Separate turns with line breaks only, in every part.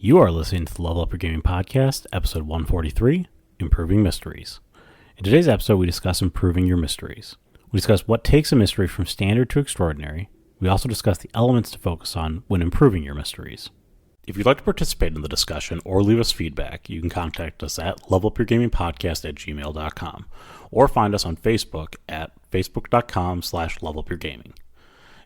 You are listening to the Level Up Your Gaming Podcast, episode 143, Improving Mysteries. In today's episode, we discuss improving your mysteries. We discuss what takes a mystery from standard to extraordinary. We also discuss the elements to focus on when improving your mysteries. If you'd like to participate in the discussion or leave us feedback, you can contact us at levelupyourgamingpodcast@gmail.com or find us on Facebook at facebook.com/levelupyourgaming.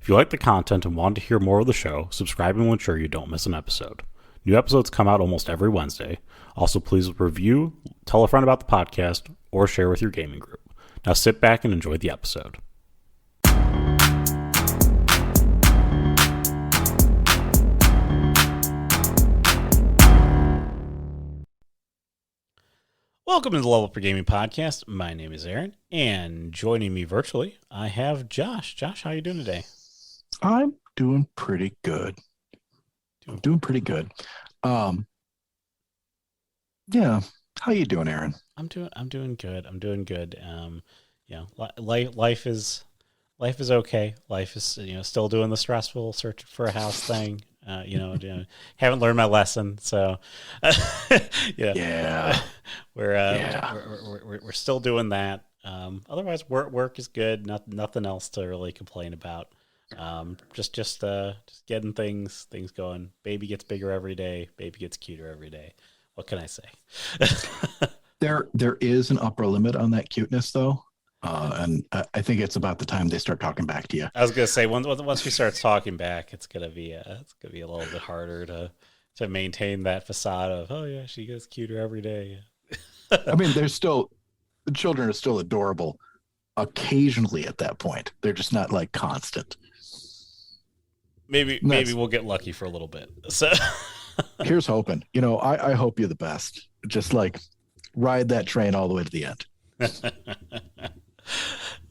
If you like the content and want to hear more of the show, subscribing will ensure you don't miss an episode. New episodes come out almost every Wednesday. Also, please review, tell a friend about the podcast, or share with your gaming group. Now sit back and enjoy the episode. Welcome to the Level Up Your Gaming Podcast. My name is Aaron, and joining me virtually, I have Josh. Josh, how are you doing today?
I'm doing pretty good. Yeah. How you doing, Aaron?
I'm doing good. Life is okay. Life is, still doing the stressful search for a house thing. Haven't learned my lesson, so
Yeah.
We're still doing that. Otherwise, work is good. Nothing else to really complain about. Just getting things going. Baby gets bigger every day. Baby gets cuter every day. What can I say?
There is an upper limit on that cuteness, though, and I think it's about the time they start talking back to you.
I was gonna say once she starts talking back, it's gonna be a little bit harder to maintain that facade of, oh yeah, she gets cuter every day.
I mean, the children are still adorable occasionally at that point. They're just not like constant.
Maybe we'll get lucky for a little bit. So
here's hoping. I hope you're the best. Just like ride that train all the way to the end.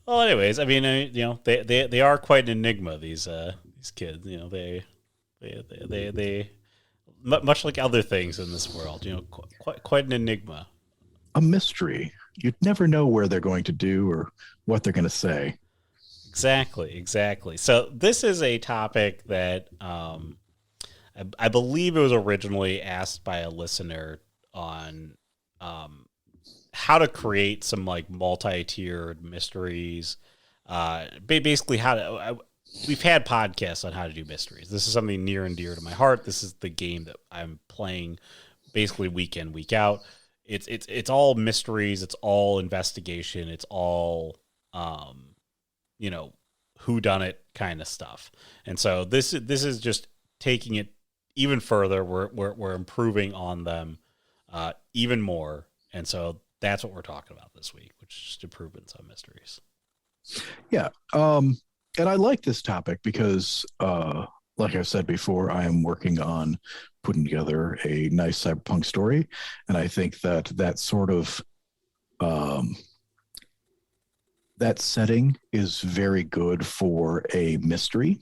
Well, anyways, I mean, they are quite an enigma. These kids, they much like other things in this world, quite an enigma.
A mystery. You'd never know where they're going to do or what they're going to say.
Exactly. So this is a topic that I believe it was originally asked by a listener on how to create some like multi-tiered mysteries. Basically, we've had podcasts on how to do mysteries. This is something near and dear to my heart. This is the game that I'm playing basically week in, week out. It's all mysteries. It's all investigation. It's all whodunit kind of stuff. And so this is just taking it even further. We're improving on them even more. And so that's what we're talking about this week, which is just improvements on mysteries.
Yeah. And I like this topic because, like I've said before, I am working on putting together a nice cyberpunk story. And I think that sort of that setting is very good for a mystery.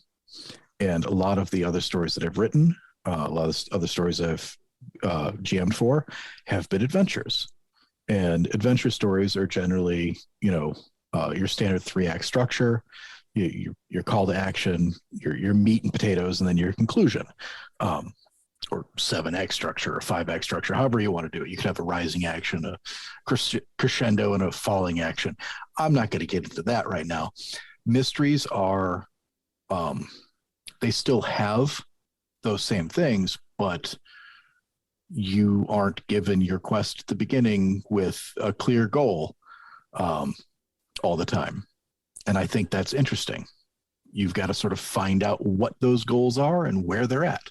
And a lot of the other stories that I've written, a lot of other stories I've GM'd for, have been adventures. And adventure stories are generally, your standard 3-act structure, your call to action, your meat and potatoes, and then your conclusion. Or 7-act structure or 5-act structure, however you want to do it. You could have a rising action, a crescendo, and a falling action. I'm not going to get into that right now. Mysteries are, they still have those same things, but you aren't given your quest at the beginning with a clear goal all the time. And I think that's interesting. You've got to sort of find out what those goals are and where they're at.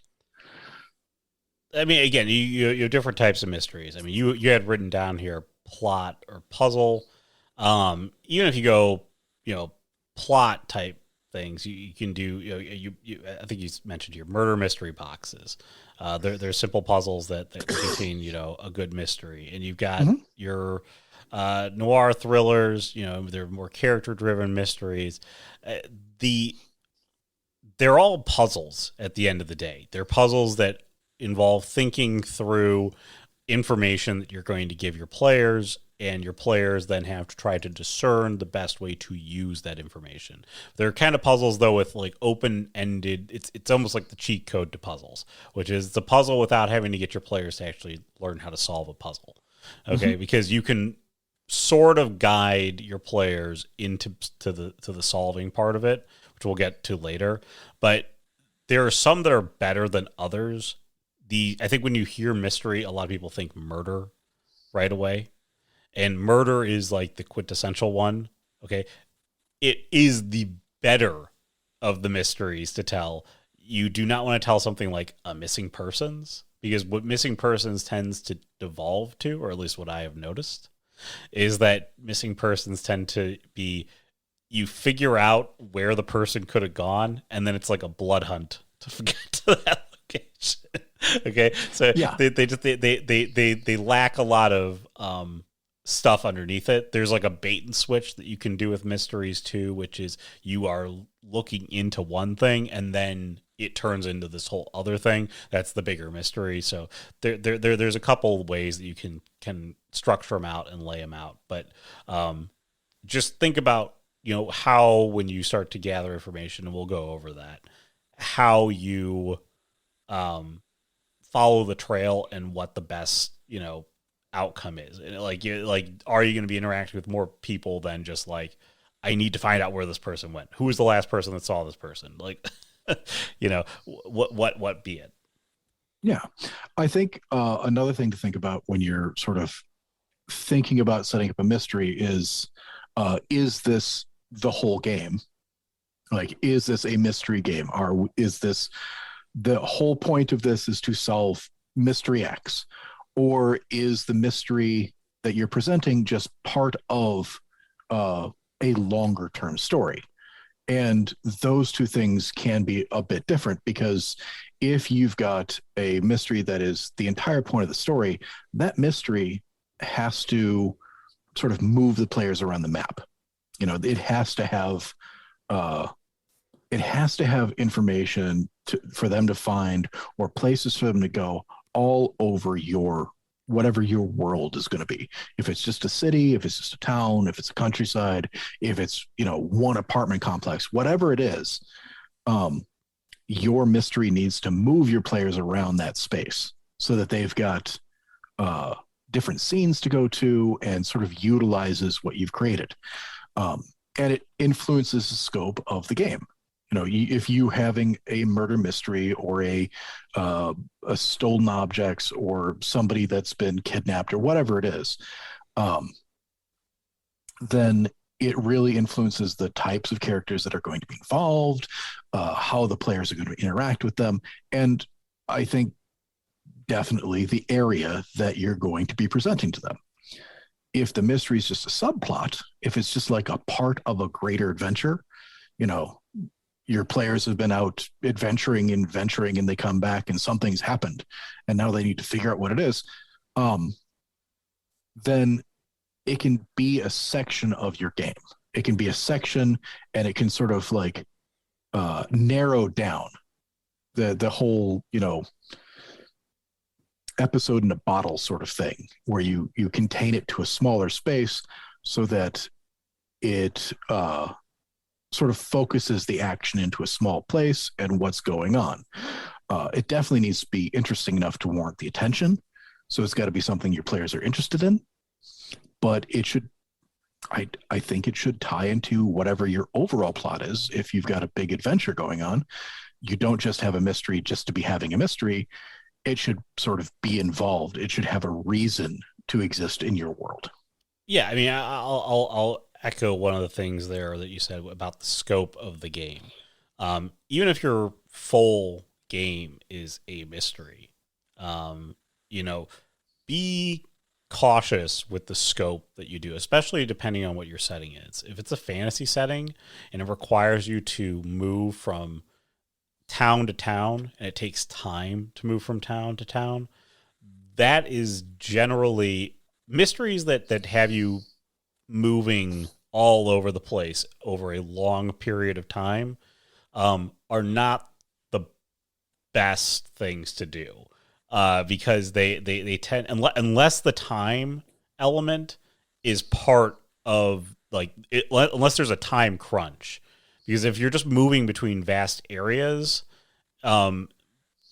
I mean, again, you have different types of mysteries. I mean, you had written down here plot or puzzle. Even if you go, plot type things, you can do. I think you mentioned your murder mystery boxes. They're simple puzzles that contain a good mystery, and you've got your noir thrillers. They're more character driven mysteries. They're all puzzles at the end of the day. They're puzzles that involve thinking through information that you're going to give your players and your players then have to try to discern the best way to use that information. They're kind of puzzles though with like open-ended. It's almost like the cheat code to puzzles, which is it's a puzzle without having to get your players to actually learn how to solve a puzzle. Okay, because you can sort of guide your players into the solving part of it, which we'll get to later. But there are some that are better than others. I think when you hear mystery, a lot of people think murder right away. And murder is like the quintessential one. Okay. It is the better of the mysteries to tell. You do not want to tell something like a missing persons, because what missing persons tends to devolve to, or at least what I have noticed, is that missing persons tend to be, you figure out where the person could have gone, and then it's like a blood hunt to get to that location. Okay. So
Yeah.
they lack a lot of, stuff underneath it. There's like a bait and switch that you can do with mysteries too, which is you are looking into one thing and then it turns into this whole other thing. That's the bigger mystery. So there's a couple of ways that you can structure them out and lay them out. But just think about, how when you start to gather information, and we'll go over that, how you follow the trail and what the best, outcome is. And are you going to be interacting with more people than just like, I need to find out where this person went? Who was the last person that saw this person? Like, what be it?
Yeah. I think another thing to think about when you're sort of thinking about setting up a mystery is this the whole game? Like, is this a mystery game? Or is this the whole point of this is to solve mystery X? Or is the mystery that you're presenting just part of a longer term story? And those two things can be a bit different, because if you've got a mystery that is the entire point of the story, that mystery has to sort of move the players around the map. It has to have information for them to find, or places for them to go, all over whatever your world is going to be. If it's just a city, if it's just a town, if it's a countryside, if it's, one apartment complex, whatever it is, your mystery needs to move your players around that space so that they've got different scenes to go to, and sort of utilizes what you've created. And it influences the scope of the game. If you having a murder mystery, or a stolen objects, or somebody that's been kidnapped, or whatever it is, then it really influences the types of characters that are going to be involved, how the players are going to interact with them, and I think definitely the area that you're going to be presenting to them. If the mystery is just a subplot, if it's just like a part of a greater adventure, your players have been out adventuring and venturing, and they come back and something's happened, and now they need to figure out what it is, then it can be a section of your game. It can be a section, and it can sort of like narrow down the whole, episode in a bottle sort of thing, where you contain it to a smaller space so that it sort of focuses the action into a small place and what's going on. It definitely needs to be interesting enough to warrant the attention. So it's got to be something your players are interested in, but it should, I think it should tie into whatever your overall plot is. If you've got a big adventure going on, you don't just have a mystery just to be having a mystery. It should sort of be involved. It should have a reason to exist in your world.
Yeah, I mean, I'll echo one of the things there that you said about the scope of the game. Even if your full game is a mystery, be cautious with the scope that you do, especially depending on what your setting is. If it's a fantasy setting and it requires you to move from town to town, and it takes time to move from town to town, that is generally mysteries that have you moving all over the place over a long period of time, are not the best things to do, because they tend, unless the time element is part of like it, unless there's a time crunch, because if you're just moving between vast areas, um,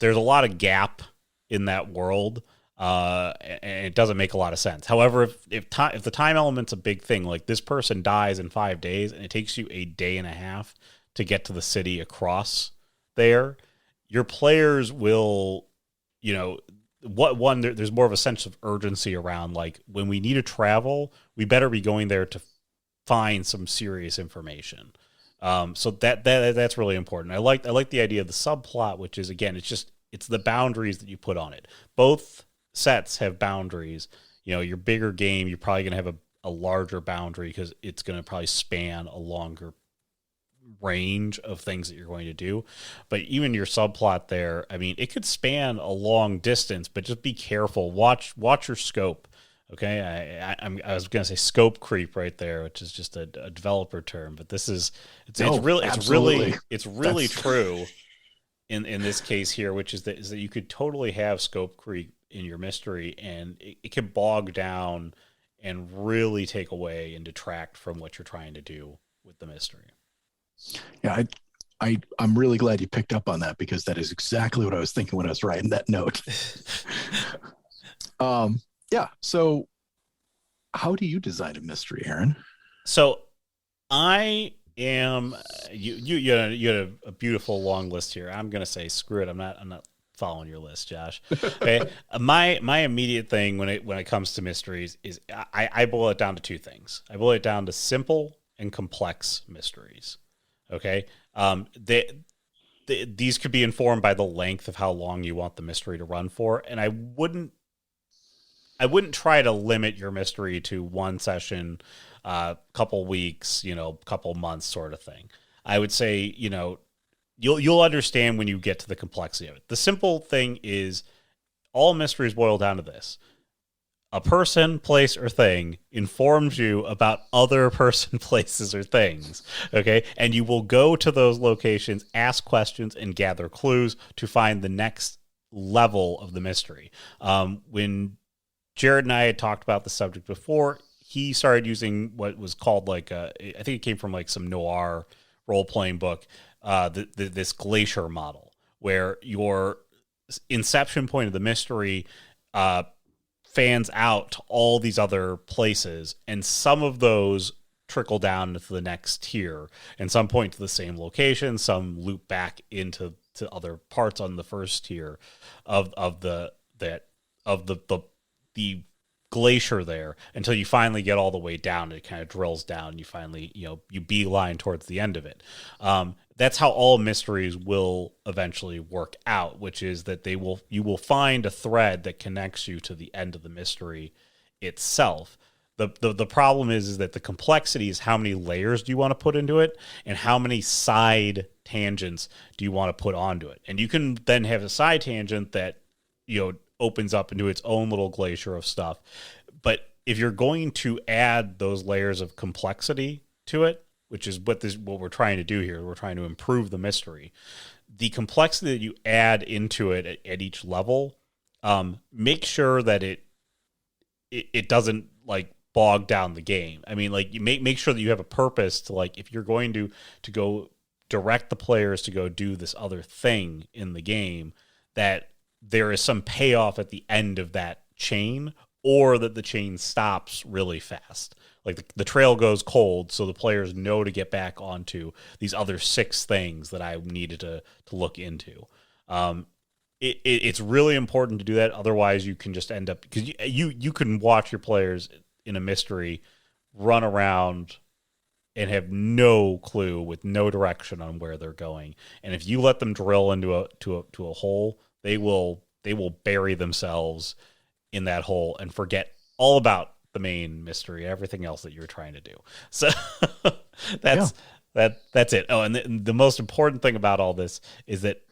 there's a lot of gap in that world, and it doesn't make a lot of sense. However, if the time element's a big thing, like this person dies in 5 days, and it takes you a day and a half to get to the city across there, your players will, you know, there's more of a sense of urgency around like when we need to travel, we better be going there to find some serious information. So that's really important. I like the idea of the subplot, which is again, it's the boundaries that you put on it. Both sets have boundaries. You know, your bigger game, you're probably going to have a larger boundary because it's going to probably span a longer range of things that you're going to do. But even your subplot there, I mean, it could span a long distance, but just be careful. Watch your scope. Okay, I was gonna say scope creep right there, which is just a developer term, but it's really true in this case here, which is that you could totally have scope creep in your mystery, and it can bog down and really take away and detract from what you're trying to do with the mystery.
Yeah, I'm really glad you picked up on that because that is exactly what I was thinking when I was writing that note. Yeah. So, how do you design a mystery, Aaron?
So I am you had a beautiful long list here. I'm gonna say screw it. I'm not following your list, Josh. Okay. My immediate thing when it comes to mysteries is I boil it down to two things. I boil it down to simple and complex mysteries. Okay. These could be informed by the length of how long you want the mystery to run for, and I wouldn't try to limit your mystery to one session, couple weeks, couple months sort of thing. I would say, you'll understand when you get to the complexity of it. The simple thing is all mysteries boil down to this. A person, place, or thing informs you about other person, places, or things. Okay. And you will go to those locations, ask questions, and gather clues to find the next level of the mystery. When Jared and I had talked about the subject before, he started using what was called I think it came from like some noir role playing book, this glacier model, where your inception point of the mystery fans out to all these other places, and some of those trickle down to the next tier, and some point to the same location, some loop back into other parts on the first tier of the glacier there until you finally get all the way down and it kind of drills down and you finally you beeline towards the end of it. That's how all mysteries will eventually work out, which is that you will find a thread that connects you to the end of the mystery itself. The problem is that the complexity is how many layers do you want to put into it and how many side tangents do you want to put onto it. And you can then have a side tangent that opens up into its own little glacier of stuff. But if you're going to add those layers of complexity to it, which is what we're trying to do here, we're trying to improve the mystery. The complexity that you add into it at each level, make sure that it doesn't like bog down the game. I mean, like you make sure that you have a purpose to, like, if you're going to go direct the players to go do this other thing in the game, that there is some payoff at the end of that chain, or that the chain stops really fast. Like the trail goes cold, so the players know to get back onto these other 6 things that I needed to look into. It's really important to do that. Otherwise, you can just end up, because you can watch your players in a mystery run around and have no clue with no direction on where they're going. And if you let them drill into a hole, they will bury themselves in that hole and forget all about the main mystery, everything else that you're trying to do. So that's it. Oh, and the most important thing about all this is that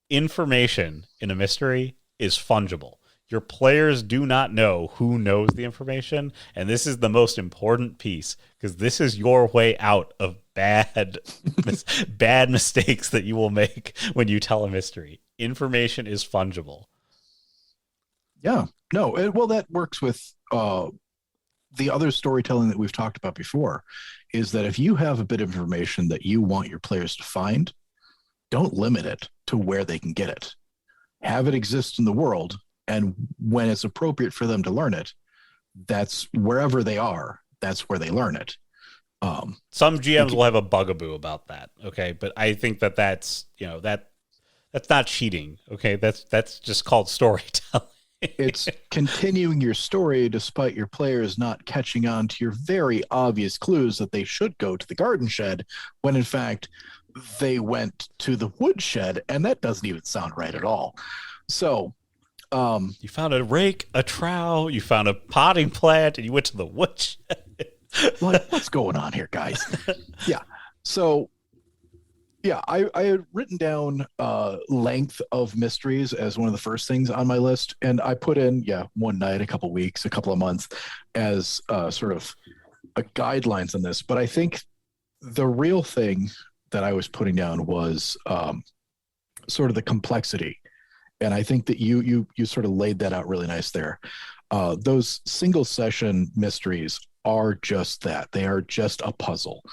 information in a mystery is fungible. Your players do not know who knows the information, and this is the most important piece, because this is your way out of bad mistakes that you will make when you tell a mystery. Information is fungible.
Yeah, no, well, that works with the other storytelling that we've talked about before is that if you have a bit of information that you want your players to find, don't limit it to where they can get it. Have it exist in the world, and when it's appropriate for them to learn it, that's wherever they are, that's where they learn it.
Some GMs will have a bugaboo about that, okay? But I think that that's, that's not cheating, okay? That's just called storytelling.
It's continuing your story despite your players not catching on to your very obvious clues that they should go to the garden shed when in fact they went to the woodshed, and that doesn't even sound right at all. So
you found a rake, a trowel, you found a potting plant, and you went to the woodshed.
Like, what's going on here, guys? Yeah. So yeah, I had written down length of mysteries as one of the first things on my list, and I put in one night, a couple weeks, a couple of months as sort of a guidelines on this. But I think the real thing that I was putting down was sort of the complexity, and I think that you sort of laid that out really nice there. Those single session mysteries are just that. They are just a puzzle.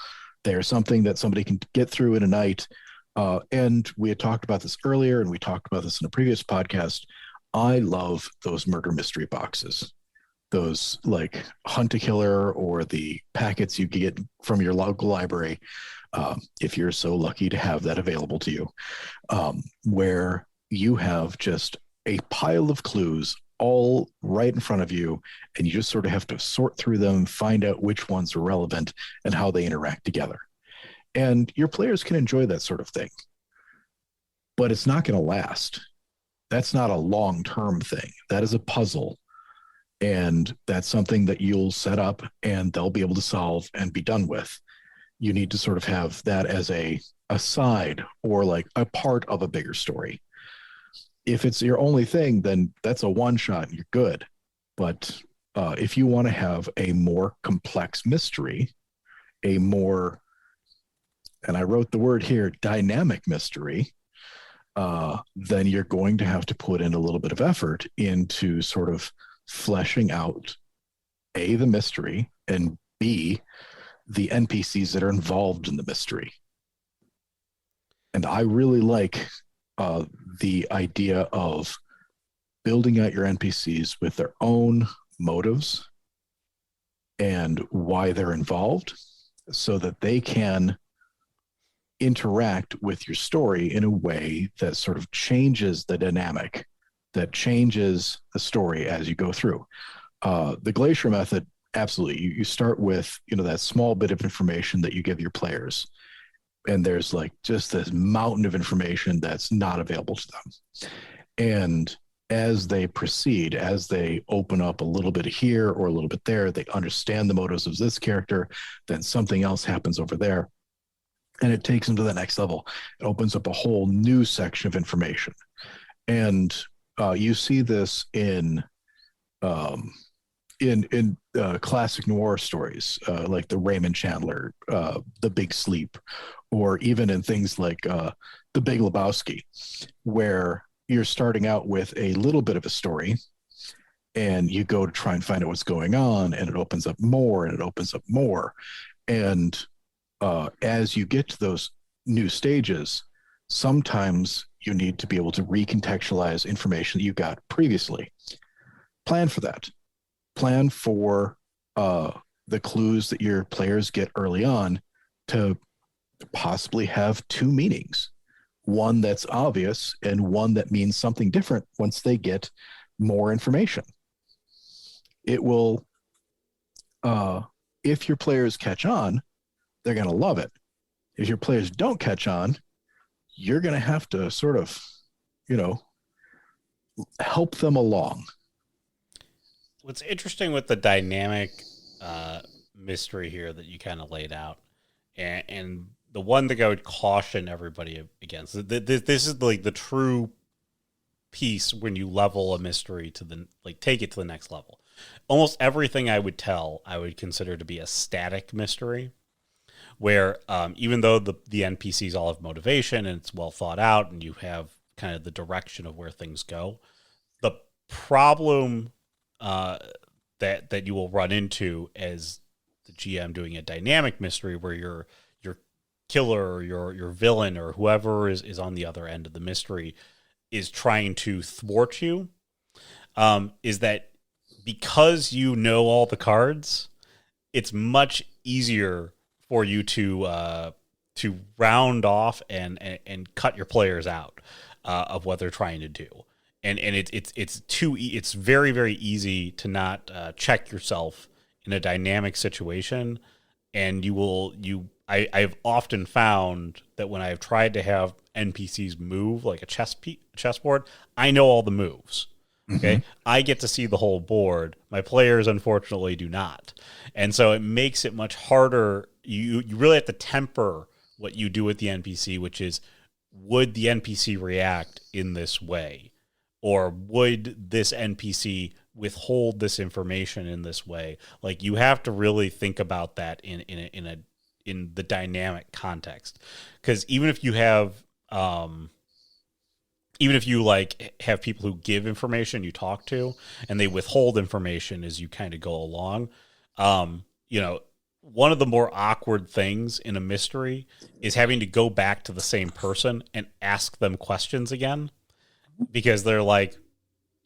They are something that somebody can get through in a night. And we had talked about this earlier, and we talked about this in a previous podcast. I love those murder mystery boxes, those like Hunt a Killer or the packets you get from your local library, if you're so lucky to have that available to you, where you have just a pile of clues all right in front of you, and you just sort of have to sort through them, find out which ones are relevant and how they interact together. And your players can enjoy that sort of thing, but it's not going to last. That's not a long-term thing. That is a puzzle, and that's something that you'll set up and they'll be able to solve and be done with. You need to sort of have that as a side or like a part of a bigger story. If it's your only thing, then that's a one shot and you're good. But if you want to have a more complex mystery, a more, and I wrote the word here, dynamic mystery, then you're going to have to put in a little bit of effort into sort of fleshing out A, the mystery, and B, the NPCs that are involved in the mystery. And I really like the idea of building out your NPCs with their own motives and why they're involved so that they can interact with your story in a way that sort of changes the dynamic, that changes the story as you go through. The Glacier method, absolutely. You start with, that small bit of information that you give your players, and there's like just this mountain of information that's not available to them. And as they proceed, as they open up a little bit here or a little bit there, they understand the motives of this character, then something else happens over there, and it takes them to the next level. It opens up a whole new section of information. And you see this in classic noir stories, like the Raymond Chandler, The Big Sleep, or even in things like The Big Lebowski, where you're starting out with a little bit of a story and you go to try and find out what's going on, and it opens up more and it opens up more. And as you get to those new stages, sometimes you need to be able to recontextualize information that you got previously. Plan for that. Plan for the clues that your players get early on to possibly have two meanings, one that's obvious and one that means something different once they get more information. It will, if your players catch on, they're going to love it. If your players don't catch on, you're going to have to sort of, help them along.
What's interesting with the dynamic mystery here that you kind of laid out, and the one thing I would caution everybody against, this is like the true piece when you level a mystery to take it to the next level. Almost everything I would consider to be a static mystery, where even though the NPCs all have motivation and it's well thought out and you have kind of the direction of where things go, the problem that that you will run into as the GM doing a dynamic mystery where your killer or your villain or whoever is on the other end of the mystery is trying to thwart you, is that because you know all the cards, it's much easier for you to round off and cut your players out of what they're trying to do. And it's very, very easy to not check yourself in a dynamic situation. And I've often found that when I've tried to have NPCs move like a chessboard, I know all the moves. Okay. Mm-hmm. I get to see the whole board. My players, unfortunately, do not. And so it makes it much harder. You really have to temper what you do with the NPC, which is, would the NPC react in this way? Or would this NPC withhold this information in this way? Like, you have to really think about that in the dynamic context. Because even if you have like have people who give information you talk to and they withhold information as you kind of go along, one of the more awkward things in a mystery is having to go back to the same person and ask them questions again, because they're like,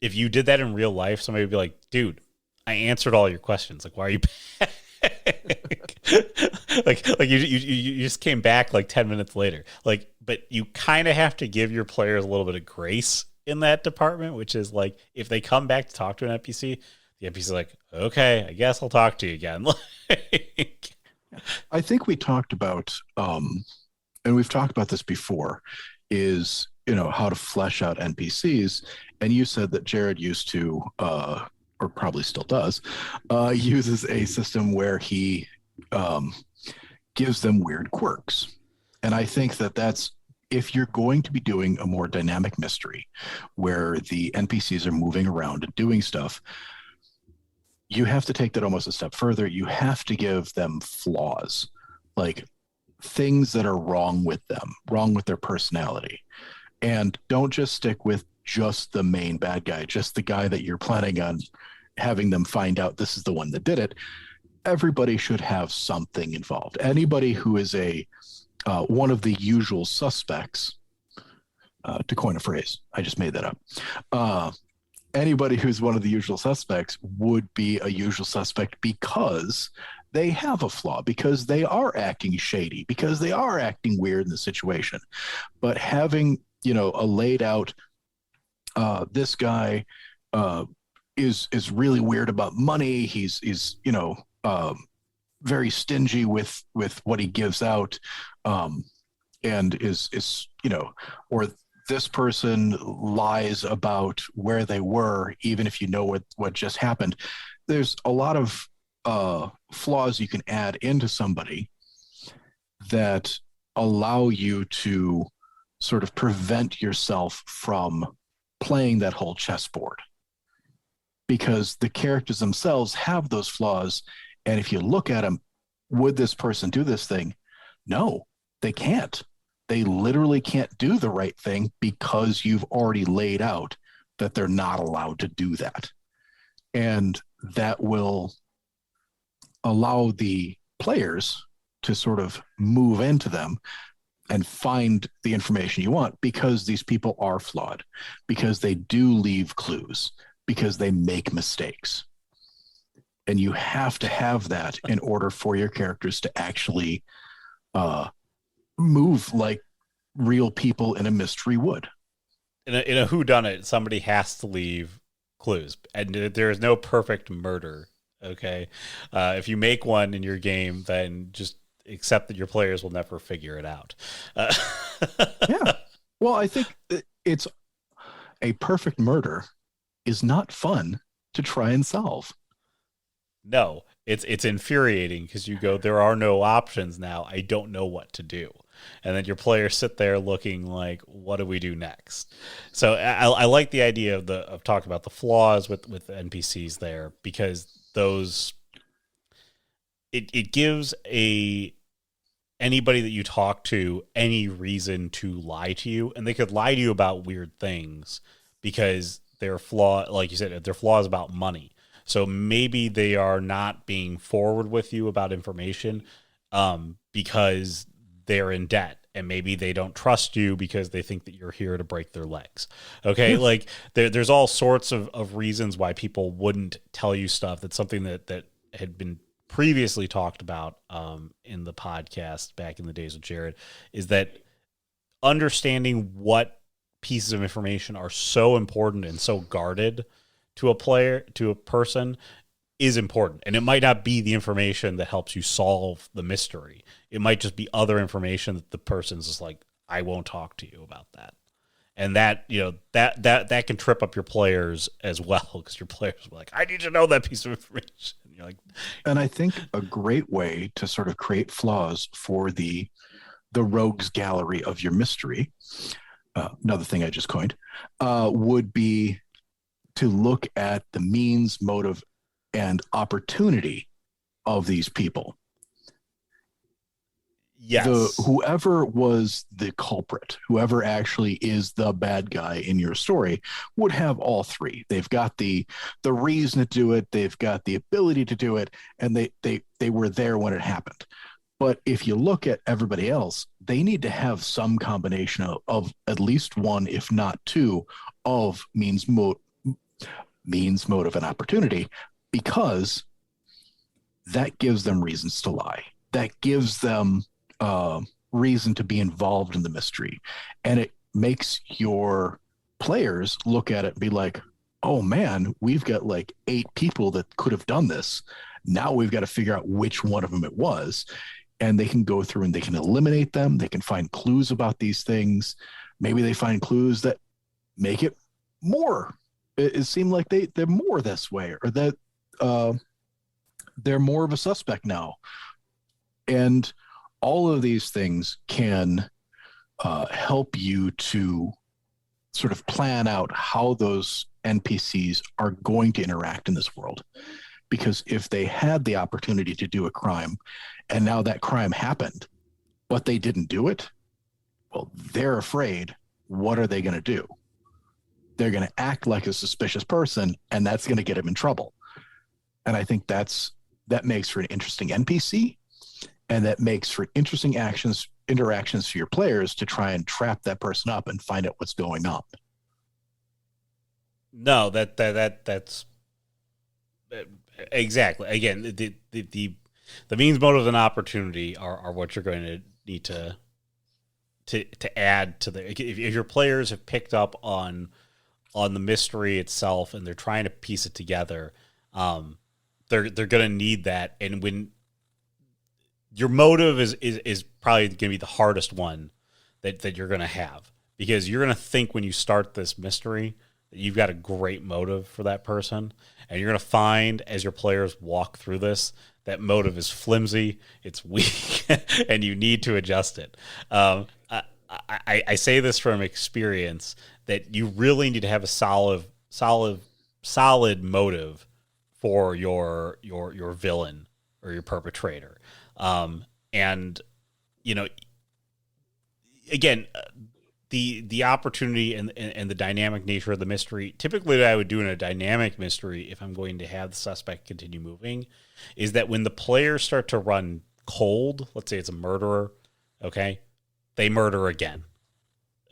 if you did that in real life, somebody would be like, dude, I answered all your questions. Like, why are you like you just came back like 10 minutes later. Like, but you kind of have to give your players a little bit of grace in that department, which is like, if they come back to talk to an NPC, the NPC is like, okay, I guess I'll talk to you again.
I think we talked about, and we've talked about this before, is, how to flesh out NPCs. And you said that Jared used to, or probably still does, uses a system where he gives them weird quirks. And I think that that's, if you're going to be doing a more dynamic mystery where the NPCs are moving around and doing stuff, you have to take that almost a step further. You have to give them flaws, like things that are wrong with them, wrong with their personality. And don't just stick with just the main bad guy, just the guy that you're planning on having them find out this is the one that did it. Everybody should have something involved. Anybody who is one of the usual suspects, to coin a phrase, I just made that up. Anybody who's one of the usual suspects would be a usual suspect because they have a flaw, because they are acting shady, because they are acting weird in the situation. But having, a laid out, this guy is really weird about money. He's very stingy with what he gives out, and is or this person lies about where they were, even if you know what just happened. There's a lot of flaws you can add into somebody that allow you to sort of prevent yourself from playing that whole chessboard, because the characters themselves have those flaws. And if you look at them, would this person do this thing? No, they can't. They literally can't do the right thing because you've already laid out that they're not allowed to do that. And that will allow the players to sort of move into them and find the information you want, because these people are flawed, because they do leave clues, because they make mistakes. And you have to have that in order for your characters to actually move like real people in a mystery would.
In a whodunit, somebody has to leave clues, and there is no perfect murder. Okay, if you make one in your game, then just accept that your players will never figure it out.
Yeah. Well, I think it's a perfect murder is not fun to try and solve.
No, it's infuriating because you go, there are no options now. I don't know what to do. And then your players sit there looking like, what do we do next? So I like the idea of talking about the flaws with NPCs there, because those it gives anybody that you talk to any reason to lie to you, and they could lie to you about weird things because their flaw, like you said, their flaw is about money. So maybe they are not being forward with you about information because they're in debt, and maybe they don't trust you because they think that you're here to break their legs. Okay. Like there's all sorts of reasons why people wouldn't tell you stuff. That's something that had been previously talked about in the podcast back in the days with Jared, is that understanding what pieces of information are so important and so guarded to a person is important. And it might not be the information that helps you solve the mystery. It might just be other information that the person's just like, I won't talk to you about that. And that, that can trip up your players as well, because your players are like, I need to know that piece of information. And you're like,
and I think a great way to sort of create flaws for the rogues gallery of your mystery, another thing I just coined, would be to look at the means, motive, and opportunity of these people.
yes,
Whoever was the culprit, whoever actually is the bad guy in your story, would have all three. They've got the reason to do it, they've got the ability to do it, and they were there when it happened. But if you look at everybody else, they need to have some combination of at least one, if not two, of means, motive, and opportunity, because that gives them reasons to lie. That gives them reason to be involved in the mystery. And it makes your players look at it and be like, oh man, we've got like 8 people that could have done this. Now we've got to figure out which one of them it was. And they can go through and they can eliminate them. They can find clues about these things. Maybe they find clues that make it more. It seemed like they're more this way, or that they're more of a suspect now. And all of these things can help you to sort of plan out how those NPCs are going to interact in this world. Because if they had the opportunity to do a crime and now that crime happened, but they didn't do it, well, they're afraid. What are they going to do? They're going to act like a suspicious person, and that's going to get them in trouble. And I think that makes for an interesting NPC, and that makes for interesting interactions for your players to try and trap that person up and find out what's going on.
No, that's exactly. Again, the means, motive, and opportunity are what you're going to need to add to the. If your players have picked up on the mystery itself and they're trying to piece it together, they're going to need that. And when your motive is probably going to be the hardest one that you're going to have, because you're going to think when you start this mystery that you've got a great motive for that person, and you're going to find as your players walk through this that motive is flimsy, it's weak, and you need to adjust it. I say this from experience that you really need to have a solid motive for your villain or your perpetrator. And again, the opportunity and the dynamic nature of the mystery, typically what I would do in a dynamic mystery, if I'm going to have the suspect continue moving, is that when the players start to run cold, let's say it's a murderer, okay, they murder again.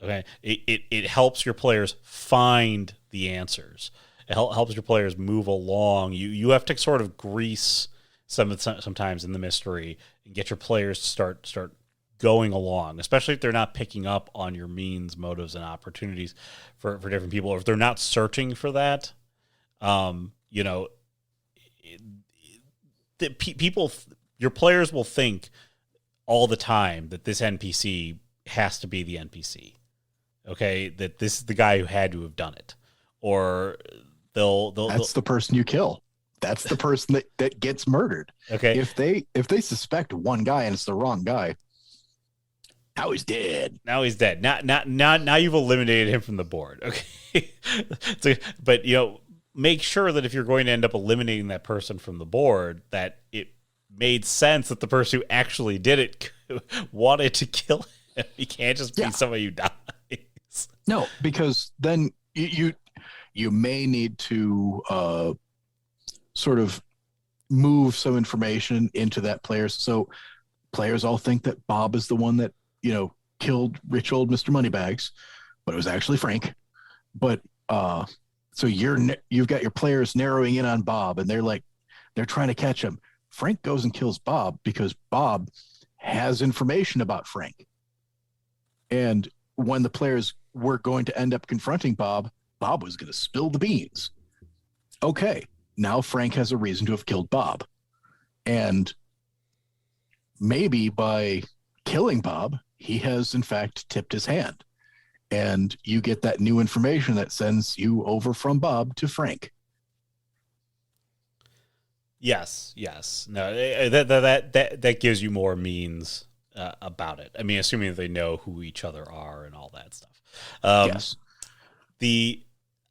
Okay, it helps your players find the answers. It helps your players move along. You have to sort of grease sometimes in the mystery and get your players to start going along, especially if they're not picking up on your means, motives, and opportunities for different people, or if they're not searching for that. People, your players will think all the time that this NPC has to be the NPC. Okay, that this is the guy who had to have done it, or that's
the person you kill. That's the person that gets murdered.
Okay,
if they suspect one guy and it's the wrong guy, now he's dead.
Now you've eliminated him from the board. Okay, but make sure that if you're going to end up eliminating that person from the board, that it made sense that the person who actually did it wanted to kill him. He can't just be somebody who dies.
No, because then you may need to sort of move some information into that player. So players all think that Bob is the one that, killed rich old Mr. Moneybags, but it was actually Frank. But so you've got your players narrowing in on Bob, and they're trying to catch him. Frank goes and kills Bob because Bob has information about Frank. And when the players were going to end up confronting Bob, Bob was going to spill the beans. Okay, now Frank has a reason to have killed Bob. And maybe by killing Bob, he has in fact tipped his hand. And you get that new information that sends you over from Bob to Frank.
Yes. No, that gives you more means about it. I mean, assuming they know who each other are and all that stuff.
Yes.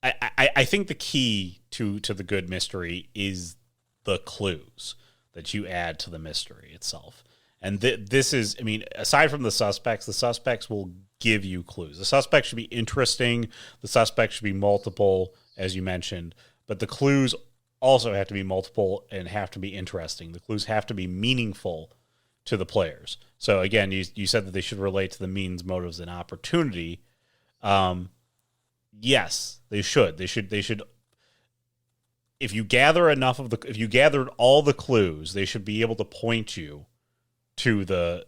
I think the key to the good mystery is the clues that you add to the mystery itself. And this is, I mean, aside from the suspects will give you clues. The suspects should be interesting. The suspects should be multiple, as you mentioned. But the clues also have to be multiple and have to be interesting. The clues have to be meaningful to the players. So again, you said that they should relate to the means, motives, and opportunity. Yes, they should. They should. If you gathered all the clues, they should be able to point you to the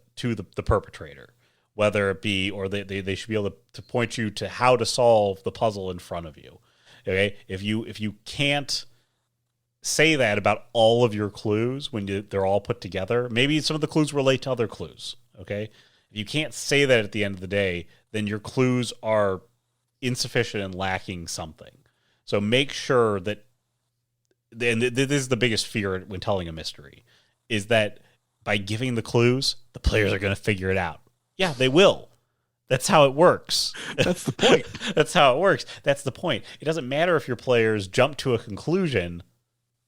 perpetrator, whether it be, or they should be able to point you to how to solve the puzzle in front of you. Okay, if you can't say that about all of your clues when they're all put together, maybe some of the clues relate to other clues. Okay, if you can't say that at the end of the day, then your clues are insufficient and lacking something. So make sure that, and this is the biggest fear when telling a mystery, is that by giving the clues, the players are going to figure it out. Yeah, they will. That's how it works.
That's the point.
That's how it works. That's the point. It doesn't matter if your players jump to a conclusion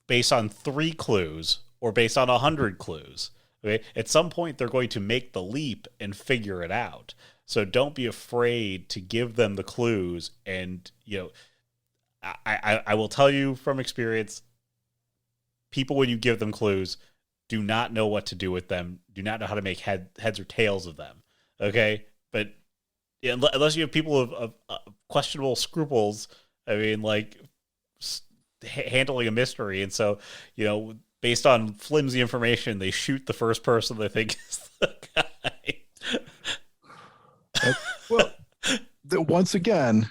based on 3 clues or based on 100 clues. Okay? At some point, they're going to make the leap and figure it out. So don't be afraid to give them the clues. And, I will tell you from experience, people, when you give them clues, do not know what to do with them, do not know how to make heads or tails of them. Okay? But unless you have people of questionable scruples, I mean, like handling a mystery. And so, based on flimsy information, they shoot the first person they think is the guy.
Well, once again,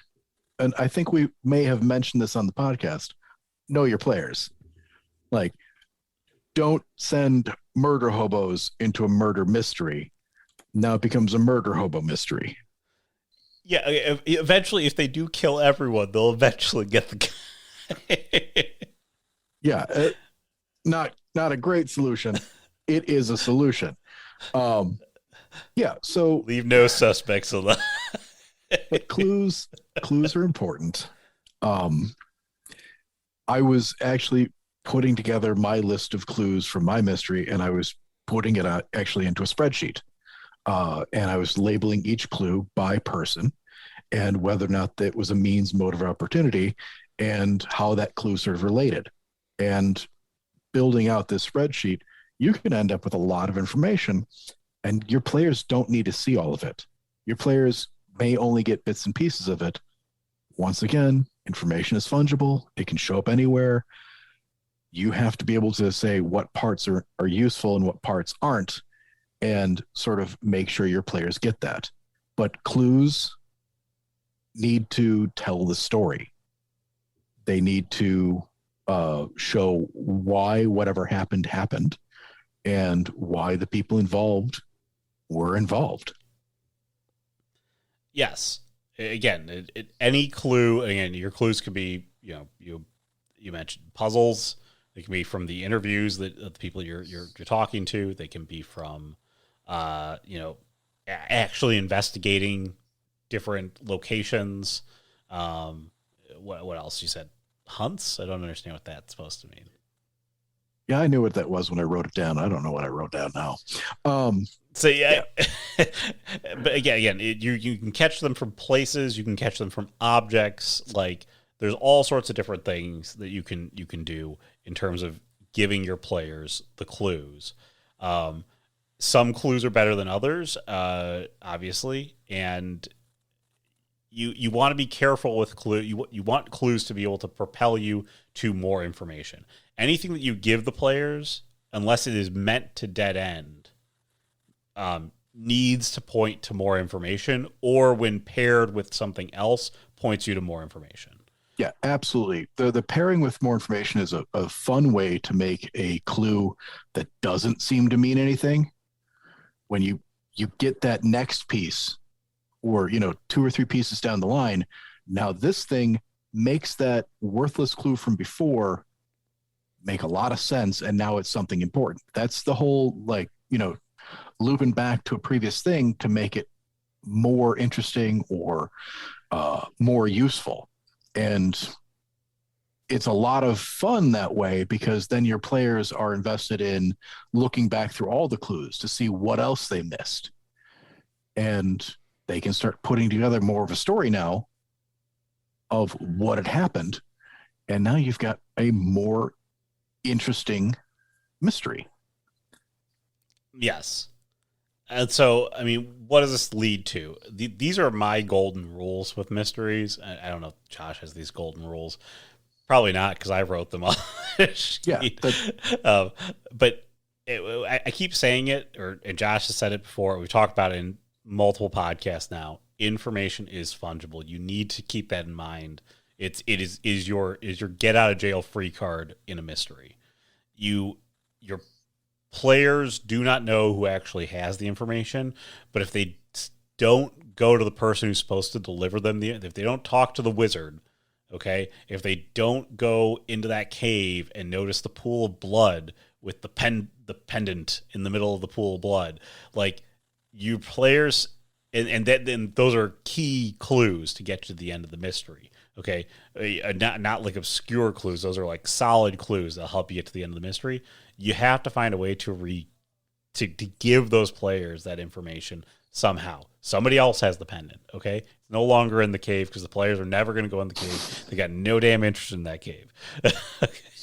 and I think we may have mentioned this on the podcast, know your players. Like, don't send murder hobos into a murder mystery. Now it becomes a murder hobo mystery.
Yeah, eventually, if they do kill everyone, they'll eventually get the guy.
Yeah, not a great solution. It is a solution. Yeah, so
leave no suspects alive.
But clues are important. I was actually putting together my list of clues from my mystery, and I was putting it actually into a spreadsheet. And I was labeling each clue by person and whether or not that was a means, motive, or opportunity, and how that clue sort of related. And building out this spreadsheet, you can end up with a lot of information, and your players don't need to see all of it. Your players may only get bits and pieces of it. Once again, information is fungible. It can show up anywhere. You have to be able to say what parts are useful and what parts aren't, and sort of make sure your players get that. But clues need to tell the story. They need to show why whatever happened, and why the people involved were involved.
Yes. Again, any clue. Again, your clues could be, you mentioned puzzles. They can be from the interviews that the people you're talking to. They can be from, actually investigating different locations. What else you said? Hunts? I don't understand what that's supposed to mean.
Yeah, I knew what that was when I wrote it down. I don't know what I wrote down now.
So yeah. But again, you can catch them from places. You can catch them from objects. Like There's all sorts of different things that you can do in terms of giving your players the clues. Some clues are better than others, obviously, and you want to be careful with clue. You want clues to be able to propel you to more information. Anything that you give the players, unless it is meant to dead end, needs to point to more information, or when paired with something else, points you to more information.
Yeah, absolutely. The pairing with more information is a fun way to make a clue that doesn't seem to mean anything. When you get that next piece, or two or three pieces down the line, now this thing makes that worthless clue from before make a lot of sense, and now it's something important. That's the whole, looping back to a previous thing to make it more interesting or more useful. And it's a lot of fun that way, because then your players are invested in looking back through all the clues to see what else they missed. And they can start putting together more of a story now of what had happened. And now you've got a more interesting mystery.
Yes. And so, I mean, what does this lead to? These are my golden rules with mysteries. I don't know if Josh has these golden rules. Probably not, because I wrote them all.
Yeah.
But I keep saying it, and Josh has said it before. We've talked about it in multiple podcasts now. Information is fungible. You need to keep that in mind. It is your get out of jail free card in a mystery. Your players do not know who actually has the information, but if they don't go to the person who's supposed to deliver them, if they don't talk to the wizard, okay, if they don't go into that cave and notice the pool of blood with the pendant in the middle of the pool of blood, like, you players, and then those are key clues to get to the end of the mystery. Okay, not like obscure clues; those are like solid clues that help you get to the end of the mystery. You have to find a way to give those players that information somehow. Somebody else has the pendant. Okay, it's no longer in the cave, because the players are never going to go in the cave. They got no damn interest in that cave.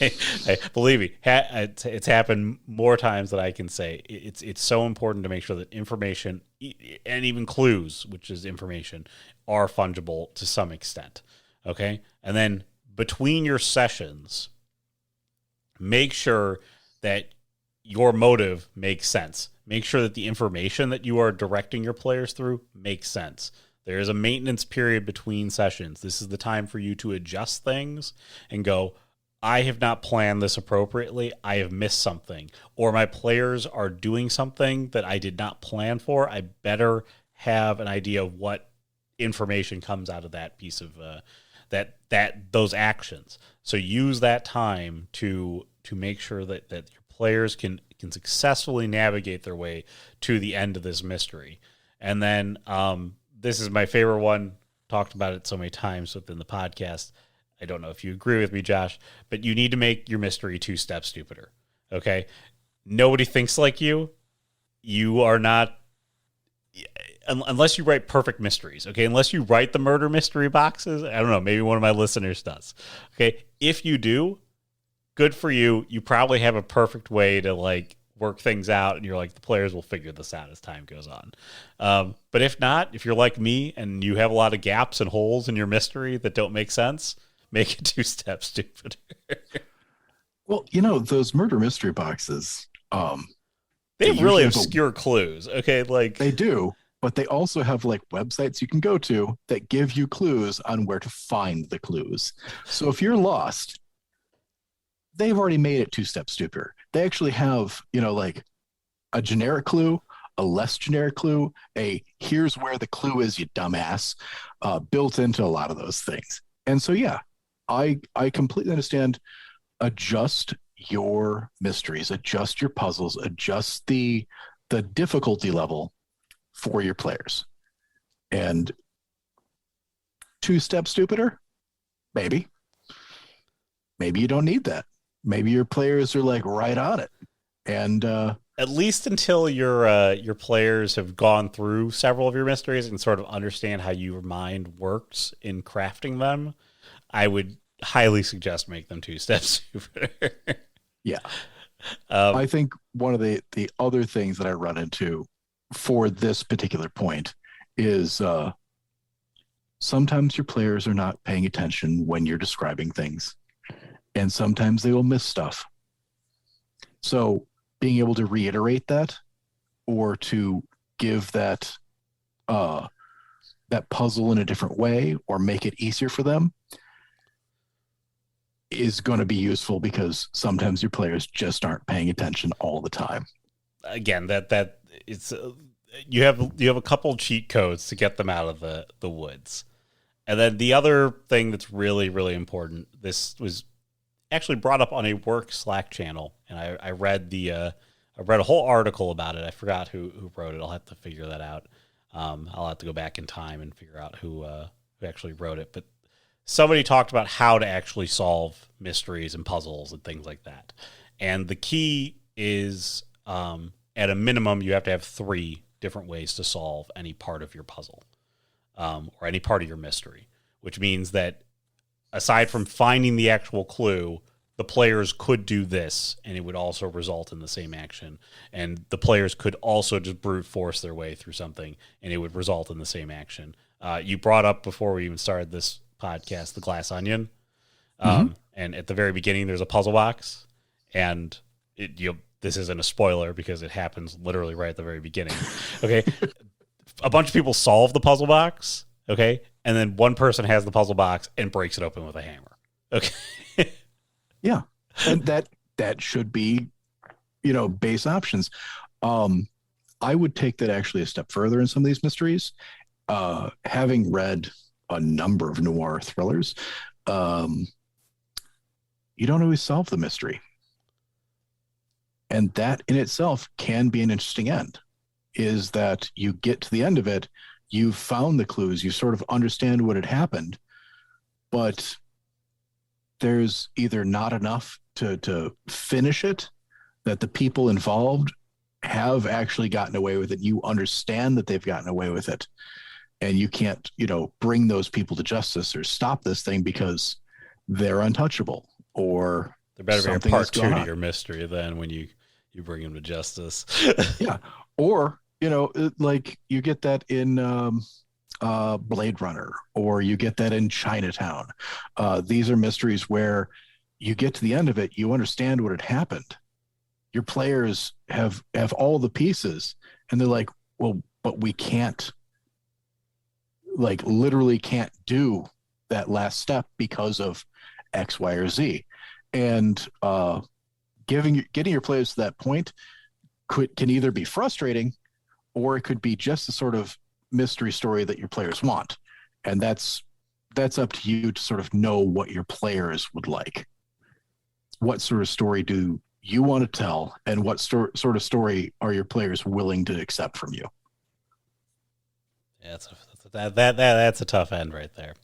Okay? Believe me, it's happened more times than I can say. It's so important to make sure that information, and even clues, which is information, are fungible to some extent. Okay, and then between your sessions, make sure that your motive makes sense. Make sure that the information that you are directing your players through makes sense. There is a maintenance period between sessions. This is the time for you to adjust things and go, I have not planned this appropriately. I have missed something. Or my players are doing something that I did not plan for. I better have an idea of what information comes out of that piece of those actions. So use that time to make sure that your players can successfully navigate their way to the end of this mystery. And then this is my favorite one. Talked about it so many times within the podcast. I don't know if you agree with me, Josh, but you need to make your mystery 2 steps stupider. Okay? Nobody thinks like you. You are not, unless you write perfect mysteries, okay? Unless you write the murder mystery boxes. I don't know, maybe one of my listeners does. Okay? If you do, good for you. You probably have a perfect way to work things out, and you're like, the players will figure this out as time goes on. But if not, if you're like me and you have a lot of gaps and holes in your mystery that don't make sense, make it 2 steps stupider.
Well, those murder mystery boxes,
they have really obscure clues. Okay,
they do, but they also have websites you can go to that give you clues on where to find the clues. So if you're lost, they've already made it 2 steps stupider. They actually have, a generic clue, a less generic clue, here's where the clue is, you dumbass, built into a lot of those things. And so, yeah, I completely understand. Adjust your mysteries, adjust your puzzles, adjust the difficulty level for your players. And 2 steps stupider? Maybe you don't need that. Maybe your players are right on it. And
at least until your players have gone through several of your mysteries and sort of understand how your mind works in crafting them, I would highly suggest make them 2-step super.
Yeah. I think one of the other things that I run into for this particular point is sometimes your players are not paying attention when you're describing things, and sometimes they will miss stuff. So being able to reiterate that, or to give that that puzzle in a different way, or make it easier for them, is going to be useful, because sometimes your players just aren't paying attention all the time.
Again, that it's you have a couple cheat codes to get them out of the woods. And then the other thing that's really, really important, this was actually brought up on a work Slack channel, and I read I read a whole article about it. I forgot who wrote it. I'll have to figure that out. I'll have to go back in time and figure out who actually wrote it. But somebody talked about how to actually solve mysteries and puzzles and things like that. And the key is, at a minimum, you have to have 3 different ways to solve any part of your puzzle, or any part of your mystery, which means that aside from finding the actual clue, the players could do this, and it would also result in the same action. And the players could also just brute force their way through something, and it would result in the same action. You brought up, before we even started this podcast, the glass onion. And at the very beginning, there's a puzzle box, and this isn't a spoiler because it happens literally right at the very beginning. Okay. A bunch of people solve the puzzle box. Okay. And then one person has the puzzle box and breaks it open with a hammer. Okay.
Yeah. And that should be, base options. I would take that actually a step further in some of these mysteries. Having read a number of noir thrillers, you don't always solve the mystery. And that in itself can be an interesting end, is that you get to the end of it, you've found the clues, you sort of understand what had happened, but there's either not enough to finish it, that the people involved have actually gotten away with it. You understand that they've gotten away with it, and you can't, bring those people to justice or stop this thing because they're untouchable, or
there better be a part 2 to your mystery then when you bring him to justice.
Yeah. Or, like you get that in Blade Runner, or you get that in Chinatown. These are mysteries where you get to the end of it, you understand what had happened. Your players have all the pieces, and they're like, well, but we can't, literally can't do that last step because of X, Y, or Z. And getting your players to that point can either be frustrating, or it could be just the sort of mystery story that your players want. And that's up to you to sort of know what your players would like. What sort of story do you want to tell, and what sort of story are your players willing to accept from you?
Yeah, that's a tough end right there.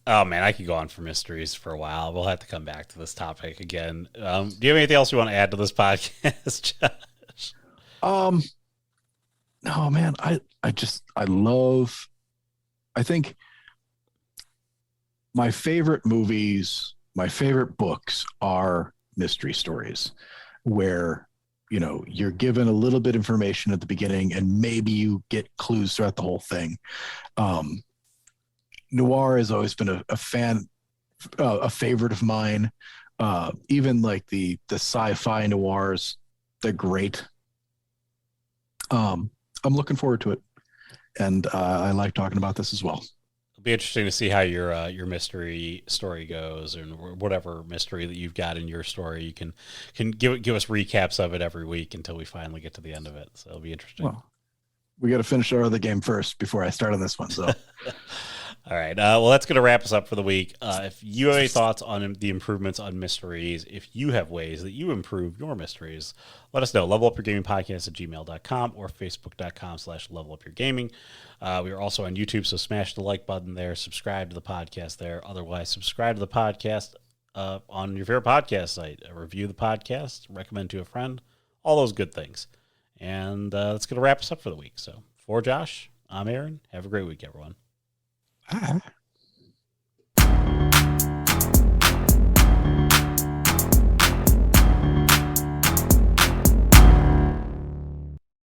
Oh man, I could go on for mysteries for a while. We'll have to come back to this topic again. Do you have anything else you want to add to this podcast, Josh?
No, man. I think my favorite movies, my favorite books are mystery stories, where you're given a little bit of information at the beginning, and maybe you get clues throughout the whole thing. Noir has always been a favorite of mine. Even like the sci-fi noirs, they're great. I'm looking forward to it, and I like talking about this as well.
It'll be interesting to see how your mystery story goes, and whatever mystery that you've got in your story. You can give us recaps of it every week until we finally get to the end of it. So it'll be interesting.
Well, we got to finish our other game first before I start on this one. So.
All right. Well, that's going to wrap us up for the week. If you have any thoughts on the improvements on mysteries, if you have ways that you improve your mysteries, let us know. levelupyourgamingpodcast@gmail.com or facebook.com/levelupyourgaming. We are also on YouTube, so smash the like button there. Subscribe to the podcast there. Otherwise, subscribe to the podcast on your favorite podcast site. Review the podcast, recommend to a friend, all those good things. And that's going to wrap us up for the week. So for Josh, I'm Aaron. Have a great week, everyone.
Ah.